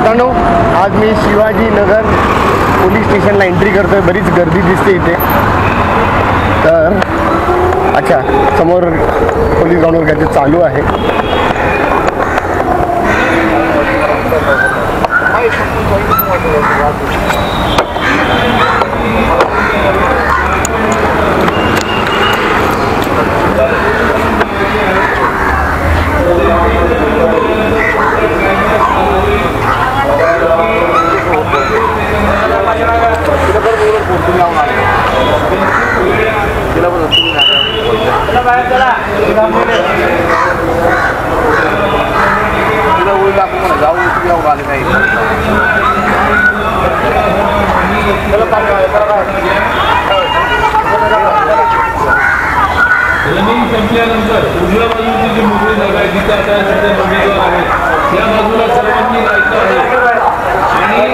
मित्रांनो, आज मी शिवाजीनगर पोलीस स्टेशनला एंट्री करतोय. बरीच गर्दी दिसते इथे. तर अच्छा, समोर पोलीस ग्राउंडवर काहीतरी चालू आहे. रनिंग संपल्यानंतर उजव्या बाजूची जी मोकळी जागा आहे तिथे आता सध्या उमेदवार आहेत. त्या बाजूला सर्वांनी जायचं आहे आणि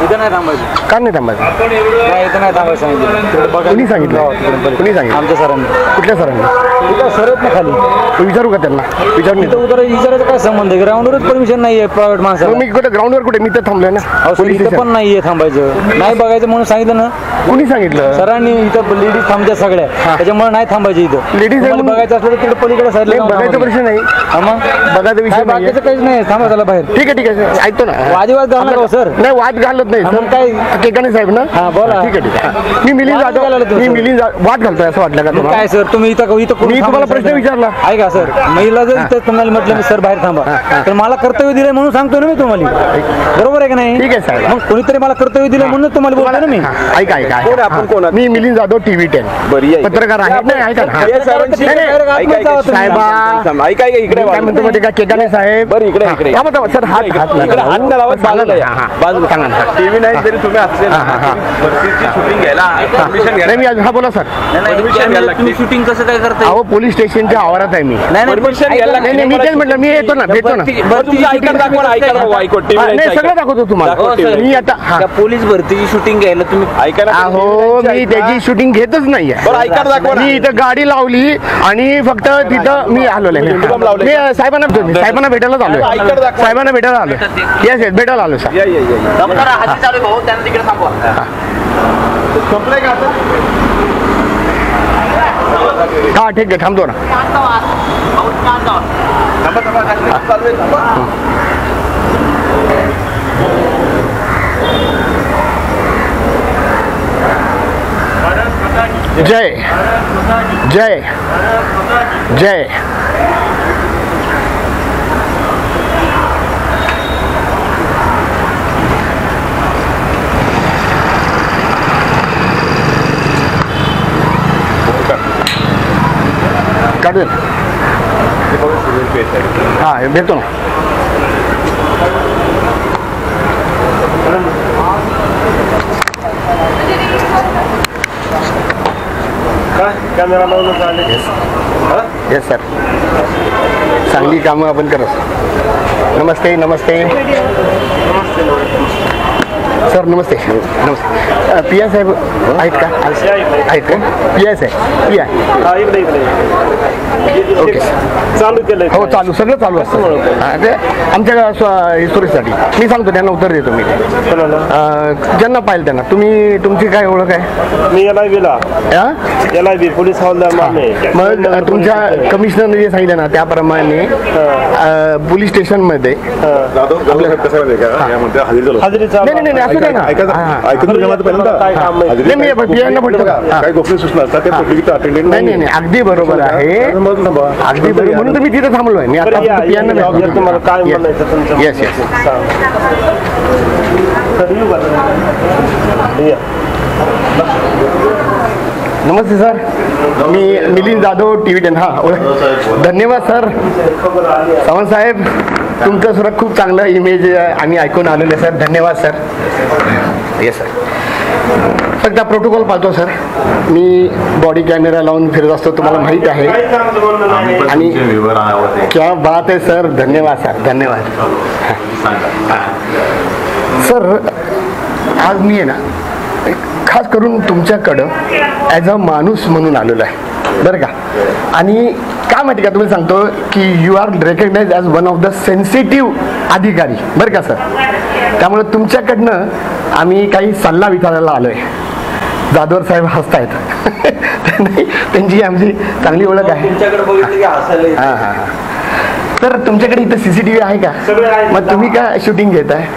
इथं नाही थांबायचं. का नाही थांबायचं? आपण एवढं नाही इथं नाही थांबायचं सांगितलं. कुणी सांगितलं? कुणी सांगितलं? आमच्या सरांनी. कुठल्या सरांनी? इथं सरत नाही खाली. विचारू का त्यांना? विचारून इथं विचारायचं काय संबंध आहे? ग्राउंडवरच परमिशन नाही आहे प्रायव्हेट माणसाला. मी कुठे ग्राउंडवर कुठे? मी तर थांबलोय ना. पोलीस इथं पण नाहीये थांबायचं. नाही बघायचं म्हणून सांगितलं ना. कुणी सांगितलं? सरांनी. इथं लेडीज थांबत्या सगळ्या, त्याच्यामुळे नाही थांबायचं इथं. लेडीज बघायचं असलं तर तिकडे पलीकडे साईडला बघायचा प्रश्न नाही. मग बघायचा विषय नाही. बाकीचं काहीच नाही. थांबा त्याला बाहेर. ठीक आहे, ठीक आहे, ऐकतो ना. वादिवाद घालणार हो सर. नाही, वाद घालत नाही सर. काय केकाने साहेब ना? हा बोला. ठीक आहे, ठीक आहे. मी मिलिंद वाद घालायला जाधव. मी मिलिंद वाद घालतोय असं वाटलं का तुम्हाला? काय सर तुम्ही इथं मी तुम्हाला प्रश्न विचारला. ऐका सर, महिला जर इथं तुम्हाला म्हटलं मी सर बाहेर थांबा, तर मला कर्तव्य दिलंय म्हणून सांगतो ना मी तुम्हाला. बरोबर आहे का नाही? ठीक आहे साहेब. मग कोणीतरी मला कर्तव्य दिलं म्हणून तुम्हाला बोलतो ना मी. ऐका ऐका. आपण कोण? मी मिलिंद जाधव, TV 10 पत्रकार आहे. नाही ऐका ना. साहेबा ऐका इकडे काय म्हणतो माहिती का केकाने साहेब? बरं इकडे इकडे सर हात हात बाजूला टीव्ही नाही तरी तुम्ही असले भरतीची शूटिंग घ्यायला परमिशन घ्यायला. नाही मी हा बोला सर. तुम्ही शूटिंग कसं काय करताय? अहो पोलीस स्टेशनच्या आवारात आहे मी. परमिशन घ्यायला नाही मी तेच म्हटलं. मी येतो ना, भेटतो ना. नाही सगळं दाखवतो तुम्हाला. मी आता पोलीस भरतीची शूटिंग घ्यायला तुम्ही ऐका ना. अहो मी त्याची शूटिंग घेतच नाहीये. बरं ऐका दाखवा. मी इथं गाडी लावली आणि फक्त तिथं मी आलोय. मी साहेबांना भेटायला आलोय. साहेबांना भेटायला आलोय. येस येस भेटायला आलो सर. संपलंय का आता? हा ठीक आहे, थांबतो ना. जय जय जय. काढू दे. हा भेटतो ना. कॅमेरा लावून येस सर. चांगली कामं आपण करत. नमस्ते नमस्ते सर. नमस्ते नमस्ते. पिया साहेब आहेत का? आहेत का? पिया साहेब. पिया ओके चालू केलंय. हो चालू, सगळं चालू असतं. ते आमच्या हिस्टोरीसाठी मी सांगतो, त्यांना उत्तर देतो मी. ज्यांना पाहिलं त्यांना. तुम्ही तुमची काय ओळख आहे? मी LIB पोलीस हवालदार. मग तुमच्या कमिशनरने जे सांगितलं ना त्याप्रमाणे पोलीस स्टेशनमध्ये नाही असू दे ना. काय गोपनीय सूचना असतात त्या पत्रिकेत अटेंडेड नाही अगदी बरोबर आहे. अगदी बरोबर, म्हणून तुम्ही तिथे थांबलोय. मी आता तुम्हाला काय म्हणायचं तुमचं? Yes yes. नमस्ते सर. मी मिलिंद जाधव, TV 10. हा ओळख. धन्यवाद सर. सावंत साहेब तुमचं सुद्धा खूप चांगलं इमेज आम्ही ऐकून आलेलं आहे सर. धन्यवाद सर. Yes sir. फक्त प्रोटोकॉल पाहतो सर. मी बॉडी कॅमेरा लावून फिरत असतो, तुम्हाला माहीत आहे. आणि क्या बात आहे सर. धन्यवाद सर. धन्यवाद सर. आज मी आहे ना खास करून तुमच्याकडं ॲज अ माणूस म्हणून आलेलो आहे. बरं का. आणि काय माहिती का, तुम्ही सांगतो की you are recognize as one of the sensitive अधिकारी, बरं का सर. त्यामुळे तुमच्याकडनं आम्ही काही सल्ला विचारायला आलो आहे. जाधवर साहेब हसतायत. नाही, त्यांची आमची चांगली ओळख आहे. तुमच्याकडे बघितलं की हसायला हां हां. तर तुमच्याकडे इथं CCTV आहे का? मग तुम्ही का शूटिंग घेताय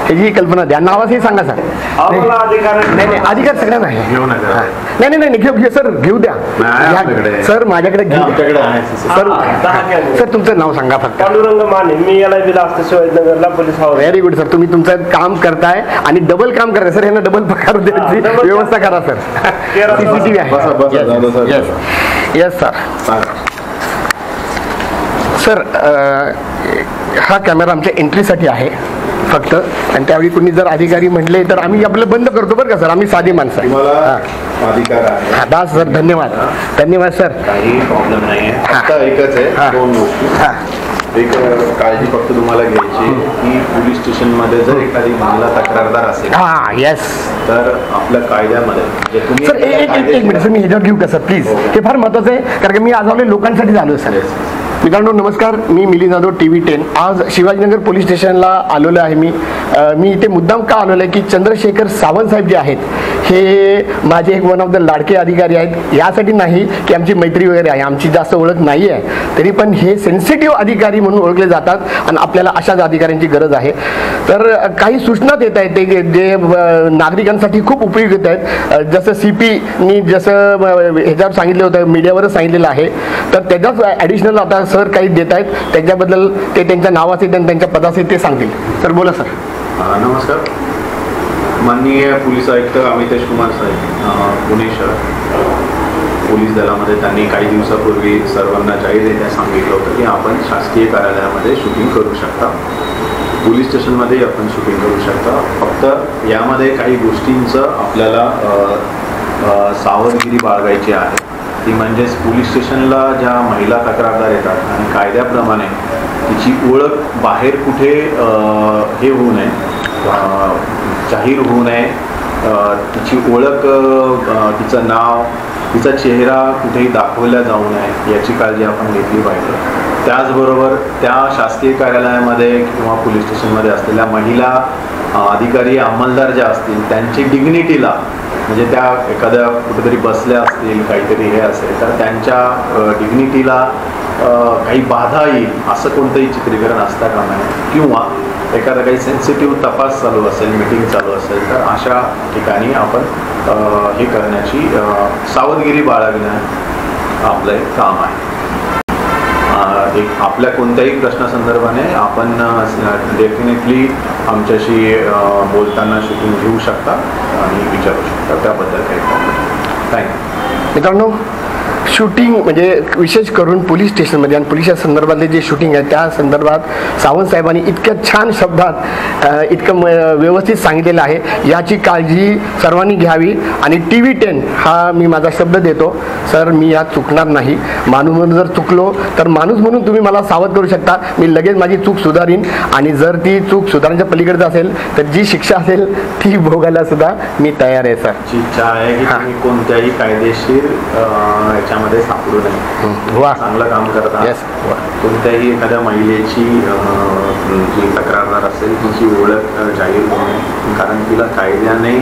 ह्याची कल्पना द्या. नावाचंही सांगा सर. नाही अधिकार सगळ्यांना आहे. घेऊ नका. नाही नाही घेऊ सर, घेऊ द्या सर, माझ्याकडे घेऊ द्या सर. सर तुमचं नाव सांगा फक्त. पांडुरंग माने, मी याला दिला असतो शिवाजीनगरला पोलीस हवाला. Very good sir. तुम्ही तुमचं काम करताय आणि डबल काम करताय सर. यांना डबल पगार द्यायची व्यवस्था करा सर. CCTV आहे. Yes sir. सर हा कॅमेरा आमच्या एंट्रीसाठी आहे फक्त, आणि त्यावेळी कुणी जर अधिकारी म्हटले तर आम्ही आपलं बंद करतो बरं का सर. आम्ही साधी माणसं आहे. तुम्हाला अधिकार आहे. हां दास सर, धन्यवाद धन्यवाद सर. काही प्रॉब्लेम नाही आहे. आता एकच आहे, दोन गोष्टी. हां एक काळजी फक्त तुम्हाला घ्यायची की पोलीस स्टेशनमध्ये जर एखादी महिला तक्रारदार असेल हां येस तर आपल्या कायद्यामध्ये जे तुम्ही सर. एक मिनिट सर, मी ह्याच्यावर घेऊ का सर प्लीज. हे फार महत्त्वाचं आहे कारण की मी आज आलो लोकांसाठी झालो सर. मित्रांनो नमस्कार, मी मिलिंद जाधव TV10. आज शिवाजीनगर पोलीस स्टेशनला आलेलो आहे. मी इथे मुद्दाम का आलेलो आहे की चंद्रशेखर सावंत साहेब जे आहेत हे माझे एक वन ऑफ द लाडके अधिकारी आहेत. यासाठी नाही की आमची मैत्री वगैरे आहे, आमची जास्त ओळख नाही आहे, तरी पण हे सेन्सिटिव्ह अधिकारी म्हणून ओळखले जातात आणि आपल्याला अशाच अधिकाऱ्यांची गरज आहे. तर काही सूचना देत आहेत ते जे नागरिकांसाठी खूप उपयुक्त आहेत. जसं CPनी जसं ह्याच्यावर सांगितलं होतं, मीडियावरच सांगितलेलं आहे, तर त्याच्याच ॲडिशनल आता सर काही देत आहेत. त्याच्याबद्दल ते त्यांच्या नावाचे आणि त्यांच्या पदाचे ते सांगतील. सर बोला सर. नमस्कार. माननीय पोलीस आयुक्त अमितेश कुमार साहेब, पुणे शहर पोलीस दलामध्ये त्यांनी काही दिवसापूर्वी सर्वांना जाहीररित्या सांगितलं होतं की आपण शासकीय कार्यालयामध्ये शूटिंग करू शकता, पोलीस स्टेशनमध्ये आपण शूटिंग करू शकता. फक्त यामध्ये काही गोष्टींचं आपल्याला सावधगिरी बाळगायची आहे. ती म्हणजेच पोलीस स्टेशनला ज्या महिला तक्रारदार येतात आणि कायद्याप्रमाणे तिची ओळख बाहेर कुठे हे होऊ नये, जाहीर होऊ नये, तिची ओळख, तिचं नाव, तिचा चेहरा कुठेही दाखवला जाऊ नये याची काळजी आपण घेतली पाहिजे. त्याचबरोबर त्या शासकीय कार्यालयामध्ये किंवा पोलीस स्टेशनमध्ये असलेल्या महिला अधिकारी अंमलदार ज्या असतील त्यांची डिग्निटीला, म्हणजे त्या एखाद्या कुठेतरी बसल्या असतील, काहीतरी हे असेल तर त्यांच्या डिग्निटीला काही बाधा येईल असं कोणतंही चित्रीकरण असता कामा नये. किंवा एखादा काही सेन्सिटिव्ह तपास चालू असेल, मीटिंग चालू असेल तर अशा ठिकाणी आपण हे करण्याची सावधगिरी बाळगणं आपलं एक काम आहे. आपल्या कोणत्याही प्रश्नासंदर्भाने आपण डेफिनेटली आमच्याशी बोलताना शूटिंग घेऊ शकता आणि विचारू शकता, त्याबद्दल काही प्रॉब्लेम. थँक्यू. मित्रांनो शूटिंग म्हणजे विशेष करून पोलीस स्टेशनमध्ये आणि पोलीस संदर्भातले जे शूटिंग आहे त्या संदर्भात सावंत साहेबांनी इतक्या छान शब्दात इतकं व्यवस्थित सांगितलेलं आहे. याची काळजी सर्वांनी घ्यावी आणि TV10 हा मी माझा शब्द देतो सर, मी यात चुकणार नाही. माणूस म्हणून जर चुकलो तर माणूस म्हणून तुम्ही मला सावध करू शकता. मी लगेच माझी चूक सुधारीन आणि जर ती चूक सुधारण्याच्या पलीकडचं असेल तर जी शिक्षा असेल ती भोगायला सुद्धा मी तयार आहे सर. इच्छा आहे की तुम्ही कोणत्याही कायदेशीर याच्यामध्ये सापडू नये. वा, चांगलं काम करता. कोणत्याही एखाद्या महिलेची जी तक्रारदार असेल तिची ओळख जाहीर होऊ नये, कारण तिला कायद्याने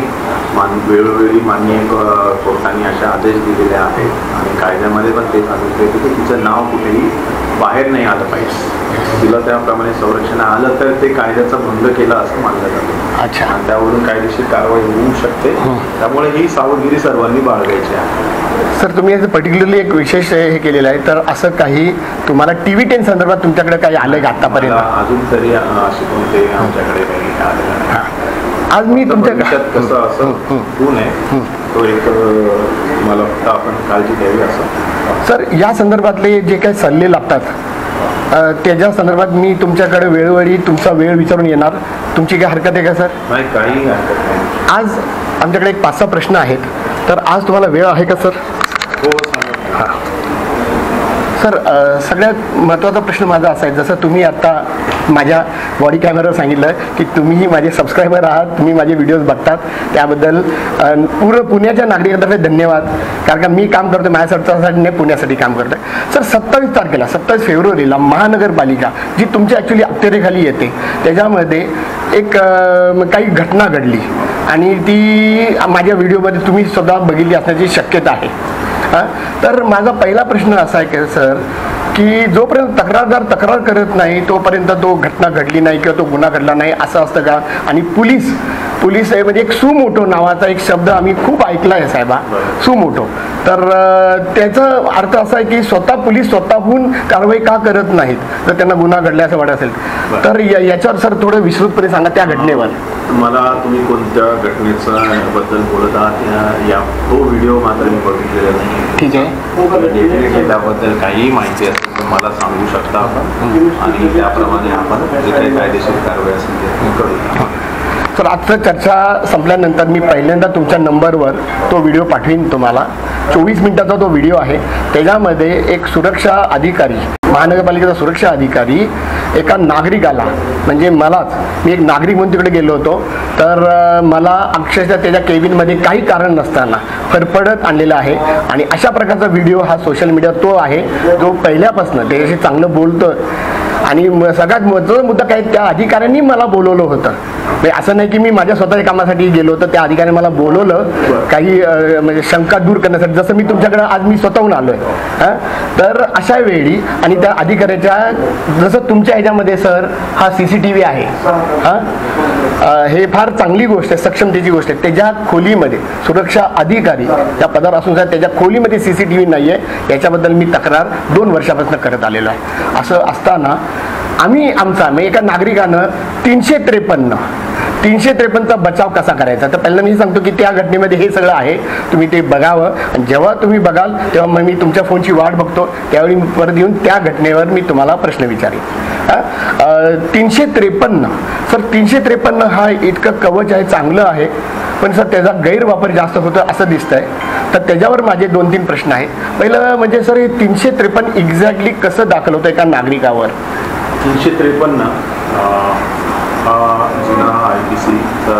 वेळोवेळी माननीय कोर्टाने अशा आदेश दिलेले आहेत आणि कायद्यामध्ये पण ते सांगितले की तिचं नाव कुठेही बाहेर नाही आलं पाहिजे. तिला त्याप्रमाणे संरक्षण आलं तर ते कायद्याचा भंग केला असं मानलं जातं. अच्छा. आणि त्यावरून कायदेशीर कारवाई होऊ शकते. त्यामुळे ही सावधगिरी सर्वांनी बाळगायची आहे. सर तुम्ही असं पर्टिक्युलरली एक विशेष हे केलेलं आहे, तर असं काही तुम्हाला TV10 संदर्भात तुमच्याकडे काही आलं का आतापर्यंत? अजून तरी असे कोणते आमच्याकडे काही आलेलं नाही. आज मी तुमच्या कसं असं होऊ नये तो एक मला फक्त आपण काळजी घ्यावी असं. सर या संदर्भातले जे काही सल्ले लागतात त्याच्या संदर्भात मी तुमच्याकडे वेळोवेळी तुमचा वेळ विचारून येणार. तुमची काही हरकत आहे का सर? नाही, काही हरकत नाही. आज आमच्याकडे एक 5-6 प्रश्न आहेत, तर आज तुम्हाला वेळ आहे का सर? हो. सर सगळ्यात महत्त्वाचा प्रश्न माझा असा आहे, जसं तुम्ही आता माझ्या बॉडी कॅमेरावर सांगितलं की तुम्ही माझे सबस्क्रायबर आहात, तुम्ही माझे व्हिडिओज बघतात, त्याबद्दल पूर्ण पुण्याच्या नागरिकांतर्फे धन्यवाद. कारण का मी काम करतो माझ्यासाठी नाही, पुण्यासाठी काम करतो. सर 27 तारखेला 27 फेब्रुवारीला महानगरपालिका जी तुमच्या ॲक्च्युली अखत्यारीखाली येते त्याच्यामध्ये एक काही घटना घडली आणि ती माझ्या व्हिडिओमध्ये तुम्ही स्वतः बघितली असण्याची शक्यता आहे. तर माझा पहिला प्रश्न असा आहे की सर की जोपर्यंत तक्रारदार तक्रार करत नाही तोपर्यंत तो घटना घडली नाही किंवा तो गुन्हा घडला नाही असं असतं का? आणि पोलीस म्हणजे एक सुमोटो नावाचा एक शब्द आम्ही खूप ऐकला आहे साहेबा, सुमोटो. तर त्याचा अर्थ असा आहे की पोलीस स्वतःहून कारवाई का करत नाहीत जर त्यांना गुन्हा घडला असं वाटत असेल तर याच्यावर सर थोडं विस्तृतपणे सांगा त्या घटनेवर. मला तुम्ही कोणत्या घटनेचा बद्दल बोलत आहात तो व्हिडिओ मात्र मी बघितलेला नाही. ठीक आहे, डेफिनेटली त्याबद्दल काहीही माहिती असेल तर मला सांगू शकता आणि त्याप्रमाणे आपण जे काही कायदेशीर कारवाई असेल ते करू. सर आजचं चर्चा संपल्यानंतर मी पहिल्यांदा तुमच्या नंबरवर तो व्हिडिओ पाठवीन तुम्हाला. 24 मिनिटाचा तो व्हिडिओ आहे. त्याच्यामध्ये एक सुरक्षा अधिकारी, महानगरपालिकेचा सुरक्षा अधिकारी एका नागरिकाला, म्हणजे मी एक नागरिक म्हणून तिकडे गेलो होतो, तर मला अक्षरशः त्याच्या केबिनमध्ये काही कारण नसताना फरफडत आणलेला आहे. आणि अशा प्रकारचा व्हिडिओ हा सोशल मीडिया तो आहे जो पहिल्यापासून त्याच्याशी चांगलं बोलतो. आणि सगळ्यात महत्त्वाचा मुद्दा काय, त्या अधिकाऱ्यांनी मला बोलवलं होतं. म्हणजे असं नाही की मी माझ्या स्वतःच्या कामासाठी गेलो होतो, त्या अधिकाऱ्याने मला बोलवलं काही म्हणजे शंका दूर करण्यासाठी, जसं मी तुमच्याकडे आज मी स्वतःहून आलोय. तर अशा वेळी आणि त्या अधिकाऱ्याच्या जसं तुमच्या ह्याच्यामध्ये सर हा CCTV आहे, हे फार चांगली गोष्ट आहे, सक्षमतेची गोष्ट आहे. त्याच्या खोलीमध्ये सुरक्षा अधिकारी त्या पदावर असून त्याच्या खोलीमध्ये CCTV नाही आहे याच्याबद्दल मी तक्रार 2 वर्षापासून करत आलेलो आहे. असं असताना एका नागरिकानं 353चा बचाव कसा करायचा, तर पहिलं मी सांगतो की त्या घटनेमध्ये हे सगळं आहे, तुम्ही ते बघावं. आणि जेव्हा तुम्ही बघाल तेव्हा मग मी तुमच्या फोनची वाट बघतो, त्यावेळी परत येऊन त्या घटनेवर मी तुम्हाला प्रश्न विचारेन. 353 सर 353 हा इतकं कवच आहे, चांगलं आहे, पण सर त्याचा गैरवापर जास्त होतो असं दिसतंय. तर त्याच्यावर माझे 2-3 प्रश्न आहेत. पहिलं म्हणजे सर हे 353 एक्झॅक्टली कसं दाखल होतं एका नागरिकावर? 353 हा जुना IPCचा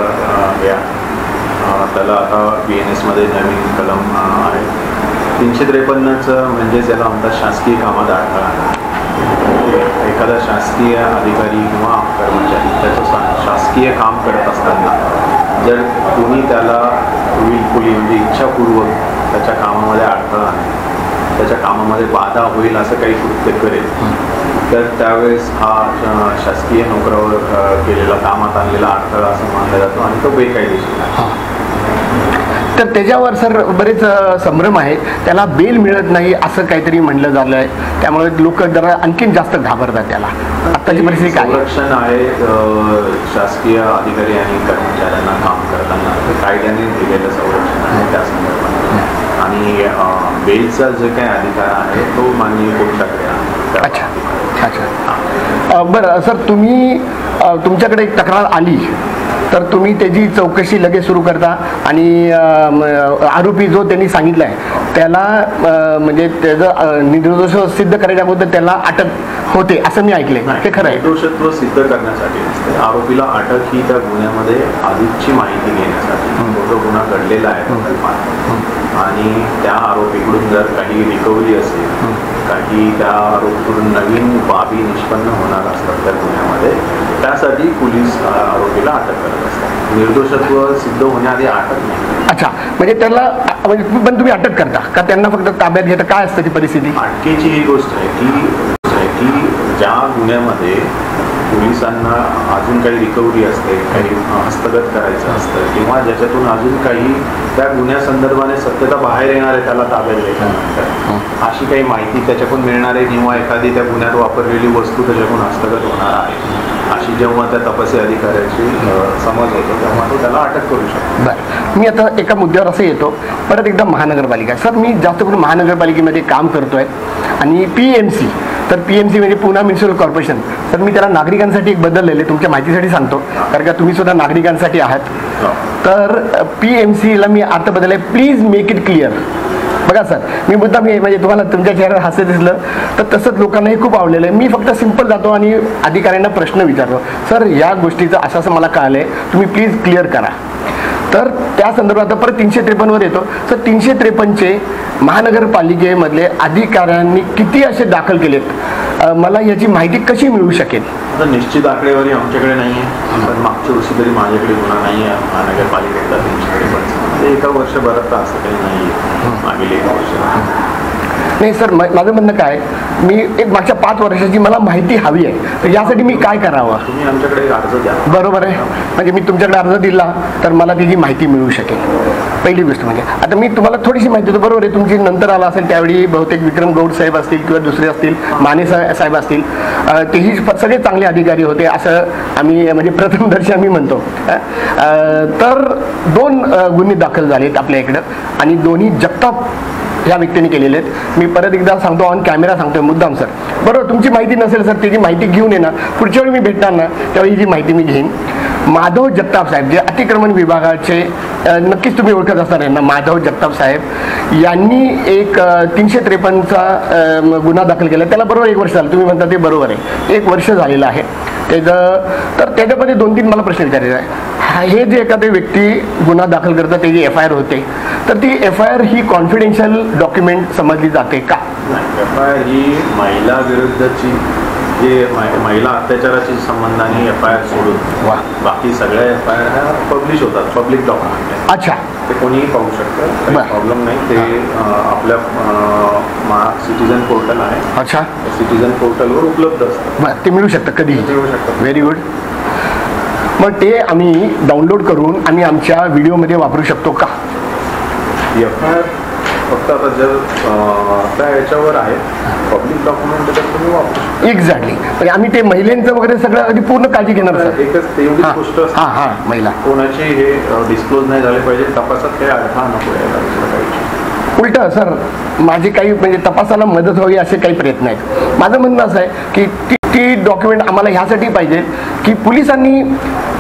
त्याला आता BNS मध्ये नवीन कलम आहे. 353चं म्हणजे त्याला म्हणतात शासकीय कामात अडथळा. एखादा शासकीय अधिकारी किंवा कर्मचारी त्याचं शासकीय काम करत असताना जर कोणी त्याला विलफुली म्हणजे इच्छापूर्वक त्याच्या कामामध्ये अडथळा, त्याच्या कामामध्ये बाधा होईल असं काही कृत्य करेल तर त्यावेळेस हा शासकीय नोकरावर केलेला कामात आणलेला अडथळा असं मानला जातो आणि तो बेकायदेशीर आहे. तर त्याच्यावर सर बरेच संभ्रम आहे, त्याला बेल मिळत नाही असं काहीतरी म्हणलं झालं आहे, त्यामुळे लोक जरा आणखीन जास्त घाबरतात त्याला. आत्ताची परिस्थिती काय? संरक्षण आहे शासकीय अधिकारी आणि कर्मचाऱ्यांना काम करताना कायद्याने दिलेलं संरक्षण आहे त्या संदर्भात. आणि बेलचा जे काही अधिकार आहे तो माननीय कोर्टाकडे आहे. अच्छा अच्छा. बरं सर, तुमच्याकडे एक तक्रार आली तर तुम्ही त्याची चौकशी लगेच सुरू करता आणि आरोपी जो त्यांनी सांगितलं आहे त्याला म्हणजे त्याचं निर्दोष सिद्ध करायच्या अगोदर त्याला अटक होते असं मी ऐकलंय, ते खरं आहे? निर्दोषत्व सिद्ध करण्यासाठी नसते, आरोपीला अटक ही त्या गुन्ह्यामध्ये अधिकची माहिती घेण्यासाठी. जो गुन्हा घडलेला आहे आणि त्या आरोपीकडून जर काही रिकव्हरी असेल, काही त्या आरोपीकडून नवीन बाबी निष्पन्न होणार असतात त्या गुन्ह्यामध्ये, त्यासाठी पोलीस आरोपीला अटक करत असतात. निर्दोषत्व सिद्ध होण्याआधी अटक नाही. अच्छा, म्हणजे त्याला पण तुम्ही अटक करता का त्यांना फक्त ताब्यात घेता, काय असतं ती परिस्थिती? अटकेची ही गोष्ट आहे की ज्या गुन्ह्यामध्ये पोलिसांना अजून काही रिकव्हरी असते, काही हस्तगत करायचं असतं किंवा ज्याच्यातून अजून काही त्या गुन्ह्यासंदर्भाने सत्यता बाहेर येणार आहे त्याला ताब्यात घ्यायच्यानंतर अशी काही माहिती त्याच्याकडून मिळणार आहे किंवा एखादी त्या गुन्ह्यात वापरलेली वस्तू त्याच्याकडून हस्तगत होणार आहे अशी जेव्हा त्या तपासी अधिकाऱ्याची समज होतो तेव्हा तो त्याला अटक करू शकतो. बरं, मी आता एका मुद्द्यावर असं येतो परत एकदा महानगरपालिका. सर मी जास्त करून महानगरपालिकेमध्ये काम करतोय आणि PMC, तर PMC म्हणजे पुणे म्युनिसिपल कॉर्पोरेशन. तर मी त्याला नागरिकांसाठी एक बदललेले तुमच्या माहितीसाठी सांगतो कारण का तुम्ही सुद्धा नागरिकांसाठी आहात. तर PMCला मी अर्थ बदललाय, प्लीज मेक इट क्लिअर. बघा सर, मी मुद्दाम हे म्हणजे तुम्हाला तुमच्या चेहऱ्यावर हास्य दिसलं तर तसंच लोकांनाही खूप आवडलेलं आहे. मी फक्त सिंपल जातो आणि अधिकाऱ्यांना प्रश्न विचारतो, सर या गोष्टीचं असं मला कळलं आहे, तुम्ही प्लीज क्लिअर करा. तर त्या संदर्भात परत 353 वर येतो. तर 353चे महानगरपालिकेमधले अधिकाऱ्यांनी किती असे दाखल केलेत, मला याची माहिती कशी मिळू शकेल? आता निश्चित आकडेवारी आमच्याकडे नाही आहे, पण मागच्या वर्षी तरी माझ्याकडे गुन्हा नाही आहे महानगरपालिकेचा 353. ते एका वर्षभरात तर असं काही नाही आहे, मागील 1 वर्ष. नाही सर, माझं म्हणणं काय, मी एक मागच्या 5 वर्षाची मला माहिती हवी आहे, तर यासाठी मी काय करावं? तुम्ही आमच्याकडे एक अर्ज द्या. बरोबर आहे, म्हणजे मी तुमच्याकडे अर्ज दिला तर मला त्याची माहिती मिळू शकेल. पहिली गोष्ट म्हणजे आता मी तुम्हाला थोडीशी माहिती देतो. बरोबर आहे, तुमची नंतर आला असेल त्यावेळी बहुतेक विक्रम गौड साहेब असतील किंवा दुसरे असतील, माने साहेब असतील, तेही सगळे चांगले अधिकारी होते असं आम्ही म्हणजे प्रथमदर्शी आम्ही म्हणतो. तर 2 गुन्हे दाखल झालेत आपल्या इकडं आणि दोन्ही जगताप ह्या व्यक्तीने केलेले आहेत. मी परत एकदा सांगतो, ऑन कॅमेरा सांगतोय मुद्दाम सर. बरोबर, तुमची माहिती नसेल सर, त्याची माहिती घेऊन येणार, पुढच्या वेळी मी भेटणार ना त्यावेळी ही माहिती मी घेईन. माधव जगताप साहेब जे अतिक्रमण विभागाचे, नक्कीच तुम्ही ओळखत असणार यांना, माधव जगताप साहेब यांनी एक 353चा गुन्हा दाखल केला. त्याला बरोबर 1 वर्ष झालं, तुम्ही म्हणता ते बरोबर आहे, 1 वर्ष झालेलं आहे त्याचं. तर त्याच्यामध्ये 2-3 मला प्रश्न विचारायचे आहे. हे जे एखादी व्यक्ती गुन्हा दाखल करतात त्याची FIR होते, तर ती FIR ही कॉन्फिडेन्शियल डॉक्युमेंट समजली जाते का? FIR ही महिला विरुद्धची जे महिला अत्याचाराची संबंधाने FIR सोडून बाकी सगळ्या FIR ह्या पब्लिश होतात, पब्लिक डॉक्युमेंट आहे. अच्छा, ते कोणीही पाहू शकतं, काही प्रॉब्लेम नाही. ते आपल्या सिटीजन पोर्टल आहे. अच्छा, सिटीजन पोर्टलवर उपलब्ध असतं, ते मिळू शकतं, कधी मिळू शकतं. Very good. मग ते आम्ही डाउनलोड करून आम्ही आमच्या व्हिडिओमध्ये वापरू शकतो का? FIR फक्त आता जर त्या याच्यावर आहे पब्लिक डॉक्युमेंट, तर तुम्ही वापरू शकता. एक्झॅक्टली, म्हणजे आम्ही ते महिलांचं वगैरे सगळं आधी पूर्ण काळजी घेणार सर. एकच एवढीच गोष्ट असते, महिला कोणाची हे डिस्क्लोज नाही झाले पाहिजे, तपासात काही अडथळा नको यायला. उलट सर, माझी काही म्हणजे तपासाला मदत व्हावी असे काही प्रयत्न आहेत. माझं म्हणणं असं आहे की ती डॉक्युमेंट आम्हाला ह्यासाठी पाहिजे की पोलिसांनी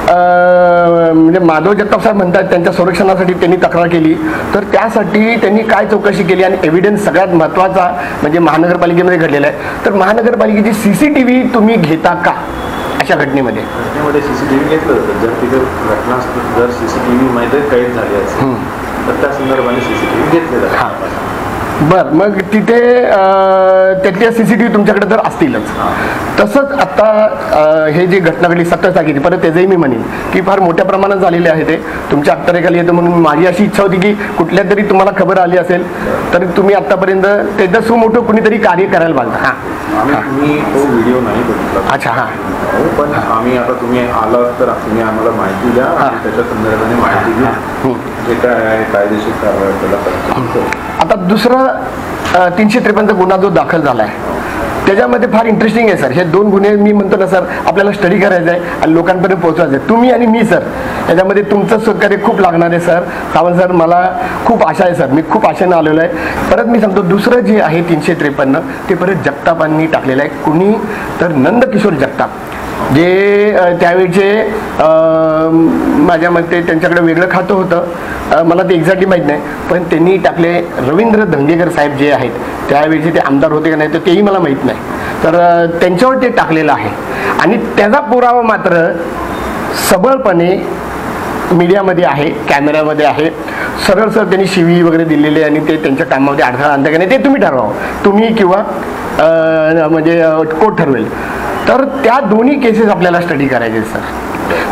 म्हणजे माधव जगताप साहेब म्हणतात त्यांच्या संरक्षणासाठी त्यांनी तक्रार केली, तर त्यासाठी त्यांनी काय चौकशी केली आणि एव्हिडन्स सगळ्यात महत्त्वाचा म्हणजे महानगरपालिकेमध्ये घडलेला आहे. तर महानगरपालिकेची CCTV तुम्ही घेता का अशा घटनेमध्ये? CCTV घेतलं जातं. जर तिथे घटना जर CCTV मध्ये कैद झाली असेल तर त्या संदर्भाने CCTV घेतले जातात. बर, मग तिथे त्यातल्या CCTV तुमच्याकडे तर असतीलच. तसंच आता हे जी घटना घडली 27 तारखेची, परत त्याचंही मी म्हणेन की फार मोठ्या प्रमाणात झालेले आहे ते तुमच्या अखत्यारीखाली येतं. म्हणून माझी अशी इच्छा होती की कुठल्या तरी तुम्हाला खबर आली असेल तर तुम्ही आतापर्यंत त्याचं सुमोठं कुणीतरी कार्य करायला पाहिजे. मी तो व्हिडिओ नाही बघितला. अच्छा, पण आम्ही आता तुम्ही आलात तर तुम्ही आम्हाला माहिती द्या आणि त्याच्या संदर्भाने माहिती घेऊन जे काय आहे कायदेशीर कारवाई त्याला. आता दुसरा 353 गुन्हा जो दाखल झाला आहे त्याच्यामध्ये फार इंटरेस्टिंग आहे सर. हे 2 गुन्हे मी म्हणतो ना सर, आपल्याला स्टडी करायचं आहे आणि लोकांपर्यंत पोहोचवायचं आहे. तुम्ही आणि मी सर, याच्यामध्ये तुमचं सहकार्य खूप लागणार आहे सर. सावंत सर, मला खूप आशा आहे सर, मी खूप आशेनं आलेलो आहे. परत मी सांगतो, दुसरं जे आहे 353 ते परत जगतापांनी टाकलेलं आहे. कुणी तर नंदकिशोर जगताप, जे त्यावेळीचे माझ्या मते त्यांच्याकडे वेगळं खातं होतं, मला ते एक्झॅक्टली माहीत नाही, पण त्यांनी टाकले. रवींद्र धंगेकर साहेब जे आहेत त्यावेळीचे ते आमदार होते का नाही तर तेही मला माहीत नाही, तर त्यांच्यावर ते टाकलेलं आहे. आणि त्याचा पुरावा मात्र सबळपणे मीडियामध्ये आहे, कॅमेऱ्यामध्ये आहे. सरळ सर त्यांनी शिवी वगैरे दिलेली आणि ते त्यांच्या कामामध्ये अडथळा आणता का नाही ते तुम्ही ठरवा, तुम्ही किंवा म्हणजे कोर्ट ठरवेल. तर त्या दोन्ही केसेस आपल्याला स्टडी करायचे सर.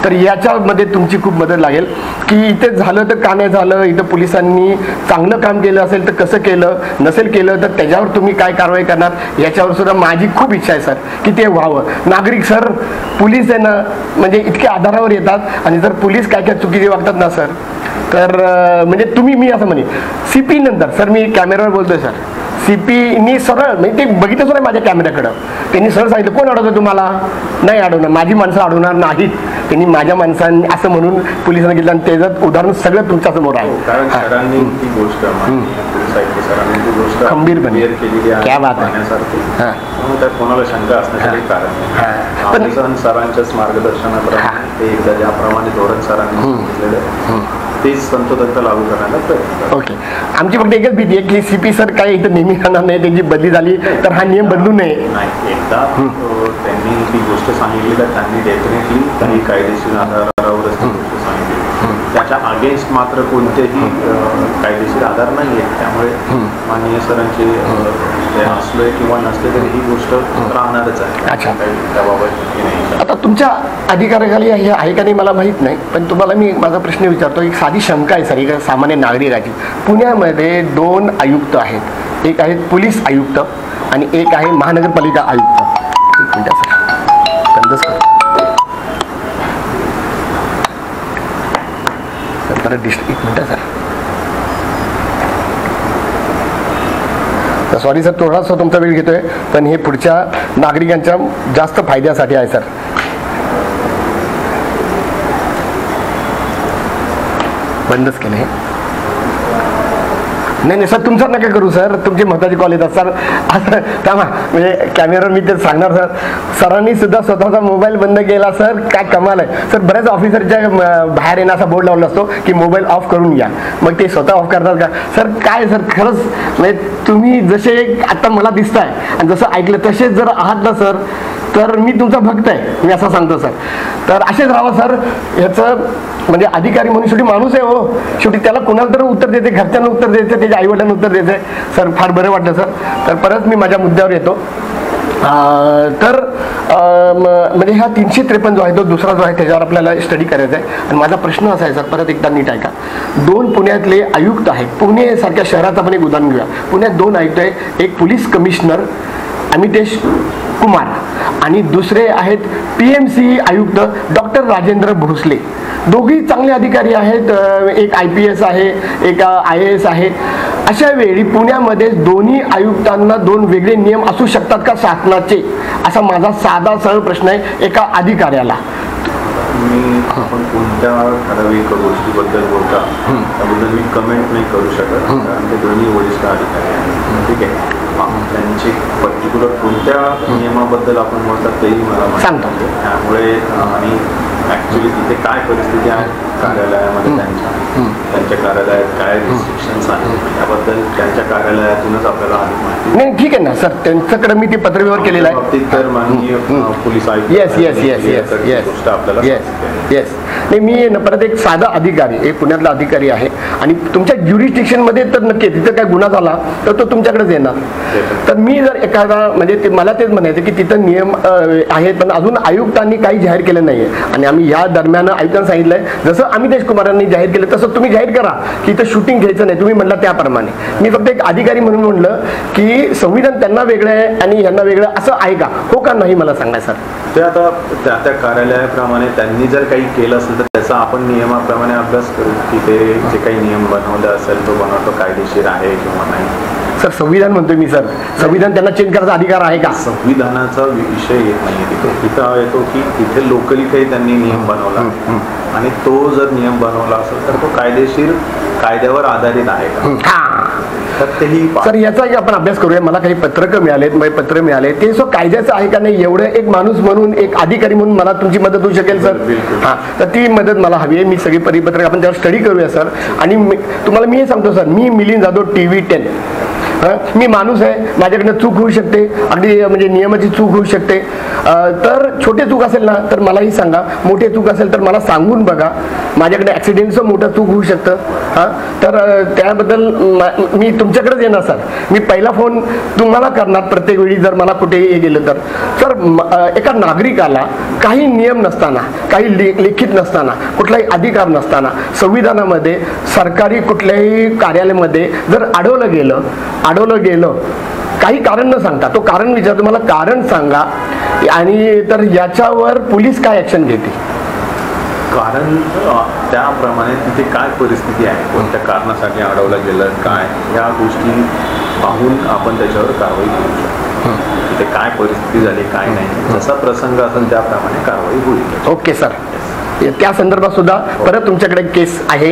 तर याच्यामध्ये तुमची खूप मदत लागेल की इथे झालं तर का नाही झालं, इथं पोलिसांनी चांगलं काम केलं असेल तर कसं केलं, नसेल केलं तर त्याच्यावर तुम्ही काय कारवाई करणार, याच्यावर सुद्धा माझी खूप इच्छा आहे सर की ते व्हावं. नागरिक सर, पोलीस आहे ना म्हणजे इतक्या आधारावर येतात आणि जर पोलीस काय काय चुकीचे वागतात ना सर, तर म्हणजे तुम्ही, मी असं म्हणेन CP नंतर सर, मी कॅमेऱ्यावर बोलतोय सर, CPनी सरळ म्हणजे ते बघितलंच नाही माझ्या कॅमेऱ्याकडं, त्यांनी सरळ सांगितलं कोण अडवतं तुम्हाला, नाही अडवणार, माझी माणसं अडवणार नाहीत. त्यांनी माझ्या माणसांनी असं म्हणून पोलिसांना घेतलं आणि त्याचं उदाहरण सगळं तुमच्या समोर आहे. सरांनी ती गोष्ट खंबीरपणे क्या बात आहे. त्यात कोणाला शंका असण्यासाठी कारण पण सरांच्याच मार्गदर्शनाप्रमाणे ते एकदा ज्याप्रमाणे धोरण सरांनी सांगितलेलं तेच तंतोतंत लागू करण्याचा प्रयत्न करतो. ओके. आमची फक्त एकच भीती आहे की CP सर काय इथं नेहमी राहणार नाही, त्यांची बदली झाली तर हा नियम बदलू नये. नाही, एकदा त्यांनी ती गोष्ट सांगितली तर त्यांनी डेफिनेटली काही कायदेशीर आधारावरच ती गोष्ट सांगितली. त्याच्या अगेन्स्ट मात्र कोणतेही कायदेशीर आधार नाही आहेत. त्यामुळे माननीय सरांचे ते असले किंवा नसले तरी ही गोष्ट राहणारच आहे. अच्छा. काही त्याबाबत हे नाही. आता तुमच्या अधिकाराखाली हे आहे का नाही मला माहीत नाही, पण तुम्हाला मी माझा प्रश्न विचारतो. एक साधी शंका आहे सर, एक सामान्य नागरिकाची. पुण्यामध्ये 2 आयुक्त आहेत, एक आहेत पोलीस आयुक्त आणि एक आहे महानगरपालिका आयुक्त. एक मिनिट सर, बंदच कर सर, बरं एक मिनिट सर. सॉरी सर, थोडासा तुमचा वेळ घेतोय, पण हे पुढच्या नागरिकांच्या जास्त फायद्यासाठी आहे सर. बंदच केलं हे. नाही सर, तुमचं नका करू सर, तुमचे महत्त्वाचे कॉल येतात सर. असं थांबा, म्हणजे कॅमेरावर मी ते सांगणार सर. सरांनी सुद्धा स्वतःचा मोबाईल बंद केला सर, काय कमाल आहे सर. बऱ्याच ऑफिसरच्या बाहेर येणं असा बोर्ड लावला असतो की मोबाईल ऑफ करून घ्या, मग ते स्वतः ऑफ करतात का सर? काय सर, खरंच म्हणजे तुम्ही जसे आता मला दिसताय आणि जसं ऐकलं तसेच जर आहात ना सर, तर मी तुमचा भक्त आहे, मी असं सांगतो सर. तर असेच राहा सर. ह्याचं म्हणजे अधिकारी म्हणून शेवटी माणूस आहे हो, शेवटी त्याला कोणाला तर उत्तर देते, घरच्यांना उत्तर देते, त्याच्या आईवडिलांना उत्तर देते सर. फार बरं वाटलं सर. तर परत मी माझ्या मुद्द्यावर येतो. तर म्हणजे हा 353 जो आहे तो दुसरा जो आहे त्याच्यावर आपल्याला स्टडी करायचा आहे. आणि माझा प्रश्न असा आहे सर, परत एकदा नीट ऐका. 2 पुण्यातले आयुक्त आहेत, पुणे सारख्या शहराचं आपण एक उदाहरण घेऊया. पुण्यात 2 आयुक्त आहे, एक पोलीस कमिशनर अमितेश कुमार आणि दुसरे आहेत PMC आयुक्त डॉक्टर राजेंद्र भोसले. दोघी चांगले अधिकारी आहेत, एक IPS आहे, एक IAS आहे. अशा वेळी पुण्यामध्ये दोन्ही आयुक्तांना 2 वेगळे नियम असू शकतात का शासनाचे, असा माझा साधा सरळ प्रश्न आहे एका अधिकाऱ्याला. आपण कोणत्या ठराविक गोष्टीबद्दल बोलता त्याबद्दल मी कमेंट नाही करू शकत, कारण ते दोन्ही वरिष्ठ अधिकारी आहेत. ठीक आहे, त्यांचे पर्टिक्युलर कोणत्या नियमाबद्दल आपण बोलतात तेही मला सांगतो. त्यामुळे आणि ऍक्च्युली तिथे काय परिस्थिती आहे कार्यालयामध्ये, त्यांच्या कार्यालयात काय रिस्ट्रिक्शन्स आहेत त्याबद्दल त्यांच्या कार्यालयातूनच आपल्याला अधिक माहिती. नाही ठीक आहे ना सर, त्यांच्याकडे मी ते पत्रव्यवहार केलेला आहे. बाबतीत तर माननीय पोलीस आयुक्त गोष्ट आपल्याला येस. नाही मी परत एक साधा अधिकारी, एक पुण्यातला अधिकारी आहे आणि तुमच्या ज्युरिस्टिक्शनमध्ये तर नक्की तिथं काय गुन्हा झाला तर तो तुमच्याकडेच येणार. तर मी जर एखादा म्हणजे मला तेच म्हणायचं की तिथं नियम आहेत पण अजून आयुक्तांनी काही जाहीर केलं नाही आहे. आणि आम्ही या दरम्यान आयुक्तांना सांगितलंय जसं अमितेश कुमारांनी जाहीर केलं तसं तुम्ही जाहीर करा की इथं शूटिंग घ्यायचं नाही, तुम्ही म्हणला त्याप्रमाणे. मी फक्त एक अधिकारी म्हणून म्हणलं की संविधान त्यांना वेगळं आहे आणि यांना वेगळं असं आहे का, हो का नाही मला सांगा सर. ते आता त्या कार्यालयाप्रमाणे त्यांनी जर काही केलं असेल तर त्याचा आपण नियमाप्रमाणे अभ्यास करू की ते जे काही नियम बनवले असेल तो बनवतो कायदेशीर आहे किंवा नाही. सर संविधान म्हणतोय मी सर, संविधान त्यांना चेंज करायचा अधिकार आहे का? संविधानाचा विषय येत नाही तिथं येतो की तिथे लोकली काही त्यांनी नियम बनवला आणि तो जर नियम बनवला असेल तर तो कायदेशीर कायद्यावर आधारित आहे का, तर तेही सर याचाही आपण अभ्यास करूया. मला काही पत्रकं मिळालेत, पत्र मिळाले ते सो कायद्याचं आहे का नाही एवढं एक माणूस म्हणून एक अधिकारी म्हणून मला तुमची मदत होऊ शकेल सर. हां, तर ती मदत मला हवी आहे. मी सगळी परिपत्रक आपण त्यावर स्टडी करूया सर. आणि तुम्हाला मी हे सांगतो सर, मी मिलिंद जाधव TV10. मी माणूस आहे, माझ्याकडनं चूक होऊ शकते, अगदी म्हणजे नियमाची चूक होऊ शकते. तर छोटे चूक असेल ना तर मलाही सांगा, मोठे चूक असेल तर मला सांगून बघा. माझ्याकडे ॲक्सिडेंटचं मोठं चूक होऊ शकतं. हां, तर त्याबद्दल मी तुमच्याकडेच येणार सर. मी पहिला फोन तुम्हाला करणार प्रत्येक वेळी जर मला कुठेही गेलं तर. सर एका नागरिकाला काही नियम नसताना, काही लिखित नसताना, कुठलाही अधिकार नसताना संविधानामध्ये सरकारी कुठल्याही कार्यालयामध्ये जर अडवलं गेलं काही कारण न सांगता, तो कारण विचारतो मला कारण सांगा आणि तर याच्यावर पोलीस काय ऍक्शन घेते? कारण त्याप्रमाणे तिथे काय परिस्थिती आहे, कोणत्या कारणासाठी अडवलं गेलं काय, या गोष्टी पाहून आपण त्याच्यावर कारवाई करू शकतो. तिथे काय परिस्थिती झाली काय नाही, जसा प्रसंग असेल त्याप्रमाणे कारवाई होईल. Okay sir. त्या संदर्भात सुद्धा परत तुमच्याकडे केस आहे.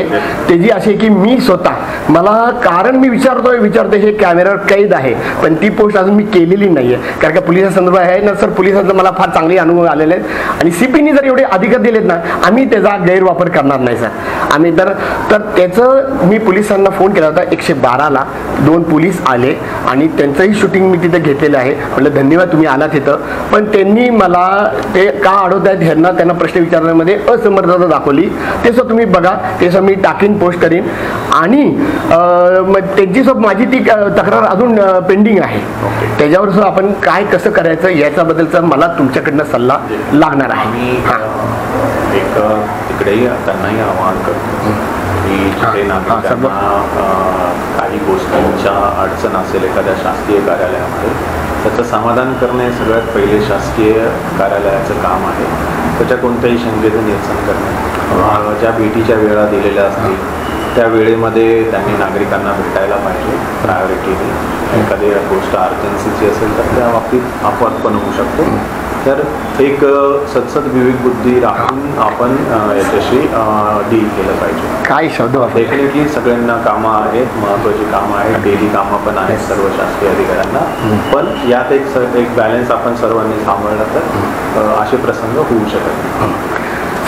त्याची अशी की मी स्वतः मला कारण मी विचारतोय हे कॅमेऱ्यावर कैद आहे, पण ती पोस्ट अजून मी केलेली नाहीये. कारण का पोलिसांच्या संदर्भात आहे ना सर, पोलिसांचा मला फार चांगले अनुभव आलेले आहेत आणि CPनी जर एवढे अधिकार दिलेत ना, आम्ही त्याचा गैरवापर करणार नाही सर. आम्ही तर त्याचं मी पोलिसांना फोन केला होता 112ला. 2 पोलीस आले आणि त्यांचंही शूटिंग मी तिथे घेतलेलं आहे. म्हटलं धन्यवाद तुम्ही आलात तिथं, पण त्यांनी मला ते का अडवत आहेत ह्यांना त्यांना प्रश्न विचारण्यामध्ये असमर्थता दाखवली. ते सुद्धा तुम्ही बघा, ते सुद्धा मी टाकीन, पोस्ट करीन. आणि त्यांची सुद्धा माझी ती तक्रार अजून पेंडिंग आहे. त्याच्यावर सुद्धा आपण काय कसं करायचं याच्याबद्दलचा मला तुमच्याकडनं सल्ला लागणार आहे. एक तिकडेही त्यांनाही आवाहन करतो की जिथे नागरिकांना काही गोष्टींच्या अडचण असेल एखाद्या शासकीय कार्यालयामध्ये, त्याचं समाधान करणे सगळ्यात पहिले शासकीय कार्यालयाचं काम आहे. त्याच्या कोणत्याही शंकेचं निरसन करणे, ज्या भेटीच्या वेळा दिलेल्या असतील त्या वेळेमध्ये त्यांनी नागरिकांना भेटायला पाहिजे प्रायोरिटीने. एखादी गोष्ट अर्जन्सीची असेल तर त्या बाबतीत अपवाद पण होऊ शकतो. तर एक सतसत विवेक बुद्धी राखून आपण याच्याशी डील केलं पाहिजे. काय शब्द डेफिनेटली सगळ्यांना कामं आहेत, महत्त्वाची कामं आहेत, डेली कामं पण आहेत सर्व शासकीय अधिकाऱ्यांना, पण यात एक बॅलन्स आपण सर्वांनी सांभाळलं तर असे प्रसंग होऊ शकत नाही.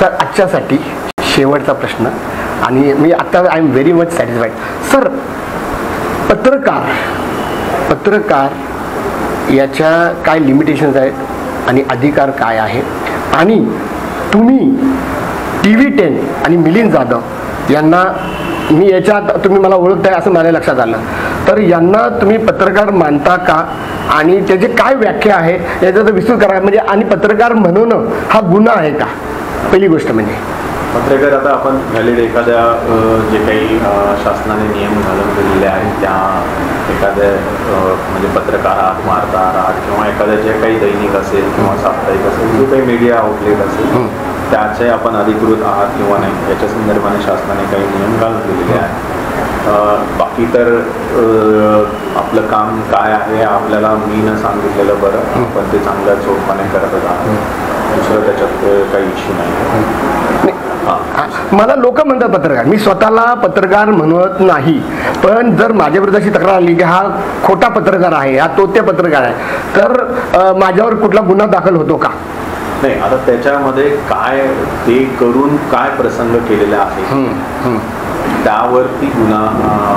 सर आजच्यासाठी शेवटचा प्रश्न, आणि मी आता I am very much satisfied sir. पत्रकार याच्या काय लिमिटेशन्स आहेत आणि अधिकार काय आहे, आणि तुम्ही TV10 आणि मिलिंद जाधव यांना मी याच्यात तुम्ही मला ओळखताय असं माझ्या लक्षात आलं, तर यांना तुम्ही पत्रकार मानता का आणि त्याची काय व्याख्या आहे याचा विस्तृत करा. म्हणजे आणि पत्रकार म्हणून हा गुन्हा आहे का, पहिली गोष्ट म्हणजे. पत्रकार आता आपण व्हॅलिड एखाद्या जे काही शासनाने नियम घालून दिलेले आहेत त्या एखाद्या म्हणजे पत्रकार आहात, वार्ताहर आहात, किंवा एखाद्या जे काही दैनिक असेल किंवा साप्ताहिक असेल, जो काही मीडिया आउटलेट असेल त्याचे आपण अधिकृत आहात किंवा नाही याच्या संदर्भाने शासनाने काही नियम घालून दिलेले आहेत. बाकी तर आपलं काम काय आहे आपल्याला मी न सांगितलेलं बरं, पण ते चांगल्या चोखपणे करतच आहात. दुसरं त्याच्यात काही इश्यू नाही. मला लोक म्हणतात पत्रकार, मी स्वतःला पत्रकार म्हणत नाही, पण जर माझ्या विरुद्ध अशी तक्रार आली की हा खोटा पत्रकार आहे, हा तोत्या पत्रकार आहे, तर माझ्यावर कुठला गुन्हा दाखल होतो का? नाही, आता त्याच्यामध्ये काय ते करून काय प्रसंग केलेला आहे त्यावरती गुन्हा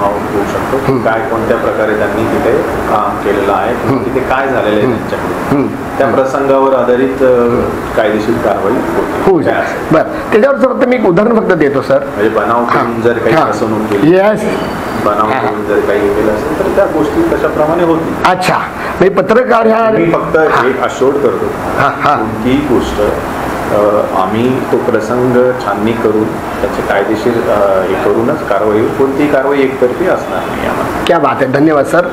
होऊ शकतो. काय कोणत्या प्रकारे त्यांनी तिथे काम केलेलं आहे, तिथे काय झालेलं आहे त्यांच्याकडे, त्या प्रसंगावर आधारित कायदेशीर कारवाई होऊ शकते. बरं, त्याच्यावर फक्त मी एक उदाहरण फक्त देतो सर. म्हणजे बनाव करून जर काही फसवणूक केली, बनाव करून जर काही केलं असेल तर त्या गोष्टी कशाप्रमाणे होतील. अच्छा, म्हणजे पत्रकार ह्या मी फक्त एक अशोर्ड करतो कोणतीही गोष्ट आम्ही तो प्रसंग छाननी करून त्याचे कायदेशीर हे करूनच कारवाई, कोणतीही कारवाई एकतर्फी असणार नाही आम्हाला. क्या बात आहे, धन्यवाद सर.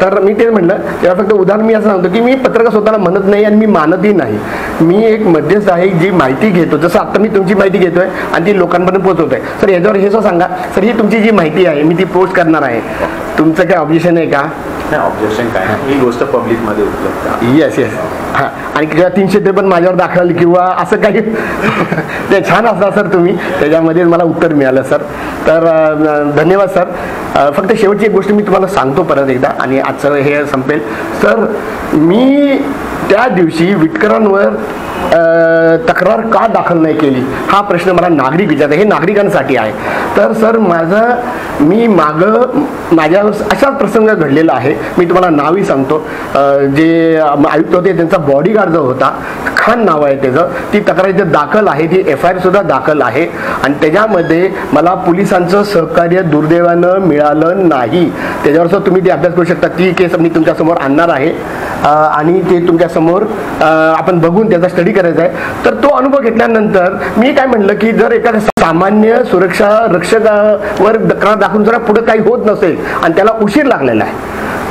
तर मी तेच म्हटलं, तेव्हा फक्त उदाहरण मी असं सांगतो की मी पत्रकार स्वतःला म्हणत नाही आणि मी मानतही नाही. मी एक मध्यस्थ आहे जी माहिती घेतो, जसं आता मी तुमची माहिती घेतोय आणि ती लोकांपर्यंत पोहोचवतोय. सर याच्यावर हे सुद्धा सांगा सर, ही तुमची जी माहिती आहे मी ती पोस्ट करणार आहे, तुमचं काय ऑब्जेक्शन आहे का? नाही, ऑब्जेक्शन काय नाही, ही गोष्ट पब्लिकमध्ये उपलब्ध. Yes yes. हां, आणि किंवा 353 माझ्यावर दाखल किंवा असं काही ते छान असणार सर, तुम्ही त्याच्यामध्ये मला उत्तर मिळालं सर. तर धन्यवाद सर. फक्त शेवटची एक गोष्ट मी तुम्हाला सांगतो परत एकदा आणि आजचं हे संपेल. सर मी त्या दिवशी विटकरांवर तक्रार का दाखल नाही केली हा प्रश्न मला नागरिक विचारतात, हे नागरिकांसाठी आहे. तर सर मी माझ्या असाच प्रसंग घडलेला आहे. मी तुम्हाला नावही सांगतो. जे आयुक्त होते त्यांचा बॉडीगार्ड जो होता, खान नाव आहे त्याचं, ती तक्रार इथे दाखल आहे, ती FIR सुद्धा दाखल आहे. आणि त्याच्यामध्ये मला पोलिसांचं सहकार्य दुर्दैवानं मिळालं नाही. त्याच्यावर सुद्धा तुम्ही ते अभ्यास करू शकता. ती केस मी तुमच्यासमोर आणणार आहे आणि ते तुमच्यासमोर आपण बघून त्याचा स्टडी करायचा आहे. तर तो अनुभव घेतल्यानंतर मी काय म्हणलं की जर एखाद्या सामान्य सुरक्षा रक्षकावर तक्रार दाखवून जरा पुढे काही होत नसेल आणि त्याला उशीर लागलेला आहे,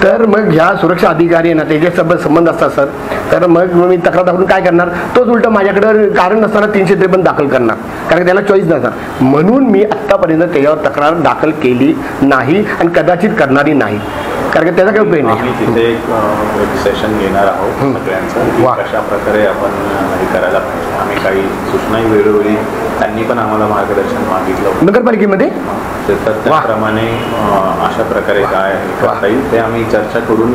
तर मग ह्या सुरक्षा अधिकारी ना त्याच्यासोबत संबंध असतात सर, तर मग मी तक्रार दाखवून काय करणार, तोच उलट माझ्याकडे कारण नसताना 353 दाखल करणार, कारण त्याला चॉईस नसणार. म्हणून मी आत्तापर्यंत त्याच्यावर तक्रार दाखल केली नाही आणि कदाचित करणारी नाही. कारण की त्याचा काही उपयोग आम्ही नाही. तिथे एक सेशन घेणार आहोत सगळ्यांचं की वा. कशा प्रकारे आपण हे करायला पाहिजे. आम्ही काही सूचनाही वेळोवेळी त्यांनी पण आम्हाला मार्गदर्शन मागितलं नगरपालिकेमध्ये तर त्याप्रमाणे अशा प्रकारे काय हे करता येईल ते आम्ही चर्चा करून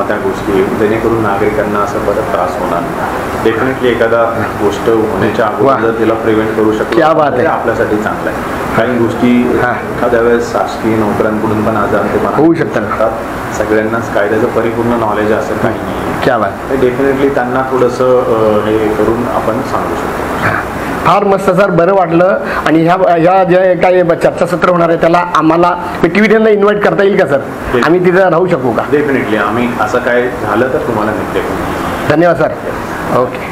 त्या गोष्टी जेणेकरून नागरिकांना असं परत त्रास होणार नाही. डेफिनेटली एखादा गोष्ट होण्याच्या अगोदर जर तिला प्रिव्हेंट करू शकतो क्या बात आहे. ते आपल्यासाठी चांगलं आहे. काही गोष्टी हां. एखाद्या वेळेस शासकीय नोकऱ्यांकडून पण अजाणतेपणा होऊ शकतात. सगळ्यांनाच कायद्याचं परिपूर्ण नॉलेज असं काही नाही. क्या बात. डेफिनेटली त्यांना थोडंसं हे करून आपण सांगू शकतो. फार मस्त सर, बरं वाटलं. आणि ह्या जे काही चर्चासत्र होणार आहे त्याला आम्हाला TV10ला इन्व्हाइट करता येईल का सर? आम्ही तिथं राहू शकू का? डेफिनेटली आम्ही असं काय झालं तर तुम्हाला नक्की कळवू. धन्यवाद सर. ओके.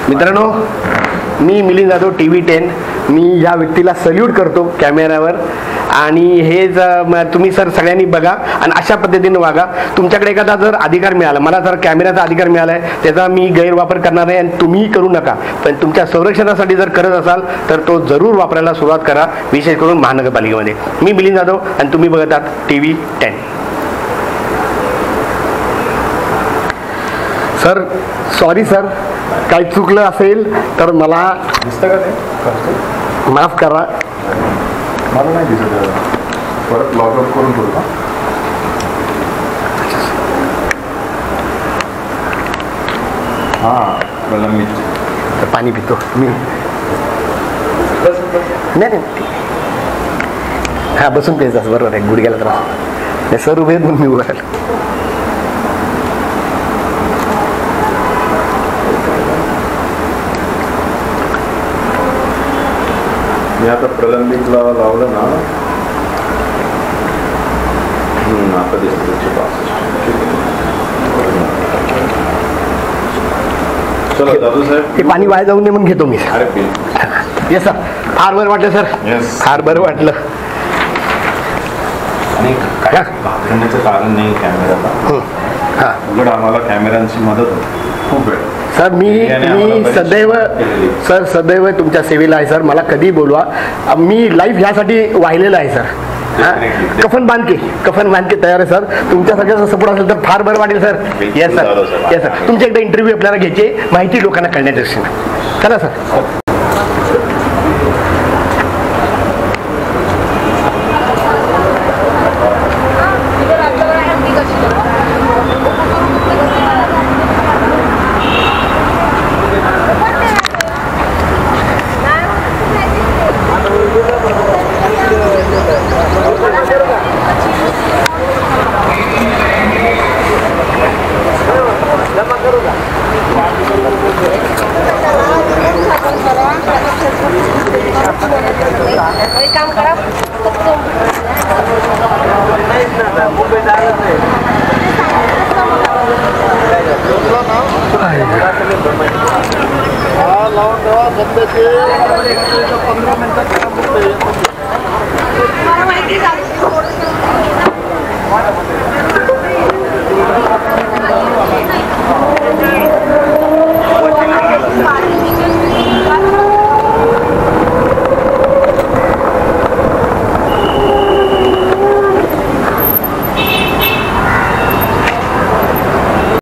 मित्रांनो, मी मिलिंद जाधव, TV10. मी या व्यक्तीला सल्यूट करतो कॅमेऱ्यावर. आणि हे तुम्ही सर सगळ्यांनी बघा आणि अशा पद्धतीने वागा. तुमच्याकडे एखादा जर अधिकार मिळाला, मला जर कॅमेऱ्याचा अधिकार मिळाला आहे, त्याचा मी गैरवापर करणार नाही आणि तुम्हीही करू नका. पण तुमच्या संरक्षणासाठी जर करत असाल तर तो जरूर वापरायला सुरुवात करा, विशेष करून महानगरपालिकेमध्ये. मी मिलिंद जाधव आणि तुम्ही बघत आहात TV10. सर सॉरी सर, काही चुकलं असेल तर मला दिसतं का ते? माफ करा. मला नाही दिसत. परत लॉग आउट करून ठेवू का? हां, मला मी पाणी पितो मी. नाही हा, बसून प्यायचं बरोबर आहे. गुडघ्याला त्रास नाही. सर उभे म्हणून मी उभा राहिलो. मी आता प्रलंबितला लावलं ना. आता दिसतं 165. चला दादू साहेब, ते पाणी वाया जाऊन नये म्हणून घेतो मी. अरे बिल. येस सर, फार बरं वाटलं सर. Yes. फार बरं वाटलं. आणि काय घाबरण्याचं कारण नाही कॅमेऱ्याला. हां उलट आम्हाला कॅमेऱ्यांची मदत होते खूप वेळ. सर, मी सदैव तुमच्या सेवेला आहे सर. मला कधी बोलवा. मी लाईफ ह्यासाठी वाहिलेलं आहे सर. कफन बांधके तयार आहे सर. तुमच्या सगळ्याचा सपोर्ट असेल तर फार बरं वाटेल sir. Yes sir, yes sir. तुमचे एकदा इंटरव्ह्यू आपल्याला घ्यायचे, माहिती लोकांना कळण्याच्या दृष्टीने. चला सर. काम करा. मला माहिती